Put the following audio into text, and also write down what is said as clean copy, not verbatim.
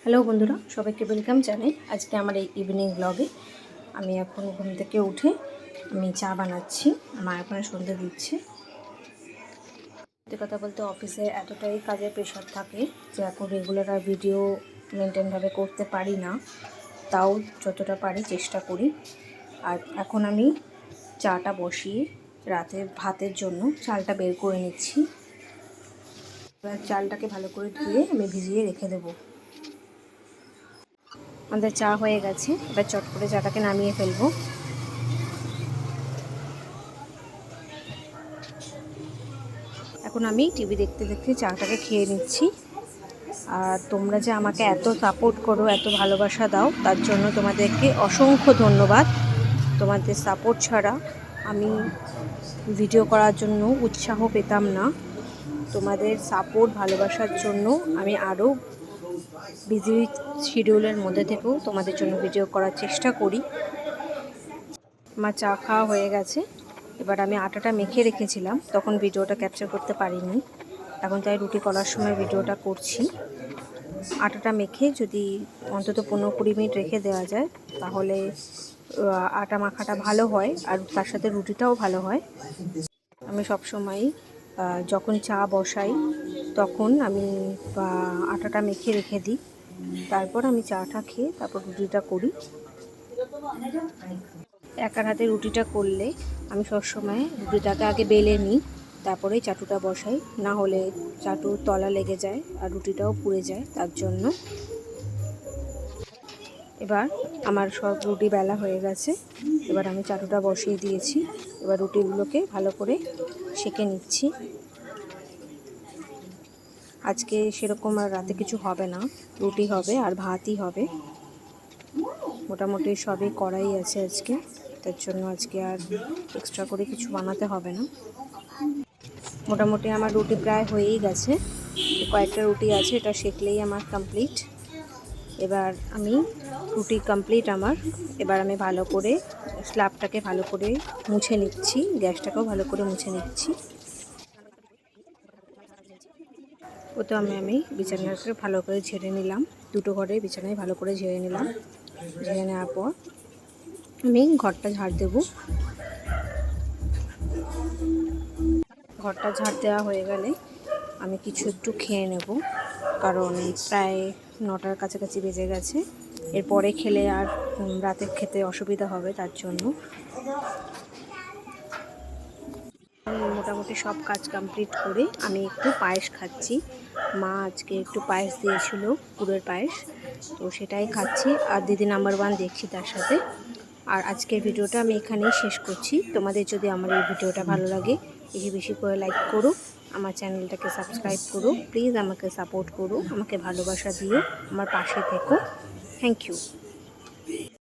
Hello বন্ধুরা, সবাইকে welcome জানাই আজকে আমার এই ইভিনিং ব্লগে। আমি এখন ঘুম থেকে উঠে আমি চা বানাচ্ছি। আমার এখন সন্ধ্যে দিচ্ছে। সত্যি কথা বলতে অফিসে এতটাই কাজের প্রেশার থাকে যে এখন রেগুলার আর ভিডিও মেনটেনভাবে করতে পারি না, তাও যতটা পারি চেষ্টা করি। আর এখন আমি চাটা বসিয়ে রাতে ভাতের জন্য চালটা বের করে নিচ্ছি। এবার চালটাকে ভালো করে ধুয়ে আমি ভিজিয়ে রেখে দেবো। আমাদের চা হয়ে গেছে, এবার চট করে চাটাকে নামিয়ে ফেলবো। এখন আমি টিভি দেখতে দেখতে চাটাকে খেয়ে নিচ্ছি। আর তোমরা যে আমাকে এত সাপোর্ট করো, এত ভালোবাসা দাও, তার জন্য তোমাদেরকে অসংখ্য ধন্যবাদ। তোমাদের সাপোর্ট ছাড়া আমি ভিডিও করার জন্য উৎসাহ পেতাম না। তোমাদের সাপোর্ট ভালোবাসার জন্য আমি আরও বিজি শিডিউলের মধ্যে থেকেও তোমাদের জন্য ভিডিও করার চেষ্টা করি। আমার চা খাওয়া হয়ে গেছে। এবার আমি আটাটা মেখে রেখেছিলাম, তখন ভিডিওটা ক্যাপচার করতে পারিনি। এখন তাই রুটি করার সময় ভিডিওটা করছি। আটাটা মেখে যদি অন্তত 15-20 মিনিট রেখে দেওয়া যায় তাহলে আটা মাখাটা ভালো হয় আর তার সাথে রুটিটাও ভালো হয়। আমি সবসময় যখন চা বসাই তখন আমি আটাটা মেখে রেখে দিই, তারপর আমি চাটা খেয়ে তারপর রুটিটা করি। একার হাতে রুটিটা করলে আমি সবসময় রুটিটাকে আগে বেলে নিই, তারপরেই চাটুটা বসাই, না হলে চাটুর তলা লেগে যায় আর রুটিটাও পুড়ে যায়। তার জন্য এবার আমার সব রুটি বেলা হয়ে গেছে। এবার আমি চাটুটা বসিয়ে দিয়েছি। এবার রুটিগুলোকে ভালো করে সেঁকে নিচ্ছি। আজকে সেরকম আর রাতে কিছু হবে না, রুটি হবে আর ভাতই হবে। মোটামুটি সবই করাই আছে আজকে, তার জন্য আজকে আর এক্সট্রা করে কিছু বানাতে হবে না। মোটামুটি আমার রুটি প্রায় হয়েই গেছে, কয়েকটা রুটি আছে, এটা সেঁকলেই আমার কমপ্লিট। এবার আমি রুটি কমপ্লিট আমার। এবার আমি ভালো করে স্ল্যাবটাকে ভালো করে মুছে নিচ্ছি, গ্যাসটাকেও ভালো করে মুছে নিচ্ছি। ওতে আমি বিছানাটাকে ভালো করে ঝেড়ে নিলাম, দুটো ঘরের বিছানায় ভালো করে ঝেড়ে নিলাম। ঝেড়ে নেওয়ার পর আমি ঘরটা ঝাড় দেবো। ঘরটা ঝাড় দেওয়া হয়ে গেলে আমি কিছু একটু খেয়ে নেব, কারণ প্রায় 9টার কাছাকাছি বেজে গেছে। এরপরে খেলে আর রাতে খেতে অসুবিধা হবে, তার জন্য মোটামুটি সব কাজ কমপ্লিট করে আমি একটু পায়েস খাচ্ছি। মা আজকে একটু পায়েস দিয়েছিল, গুড়ের পায়েস, তো সেটাই খাচ্ছি আর দিদি নাম্বার 1 দেখছি তার সাথে। আর আজকের ভিডিওটা আমি এখানেই শেষ করছি। তোমাদের যদি আমার এই ভিডিওটা ভালো লাগে বেশি বেশি করে লাইক করো, আমার চ্যানেলটাকে সাবস্ক্রাইব করো, প্লিজ আমাকে সাপোর্ট করো, আমাকে ভালোবাসা দিও, আমার পাশে থেকো। Thank you.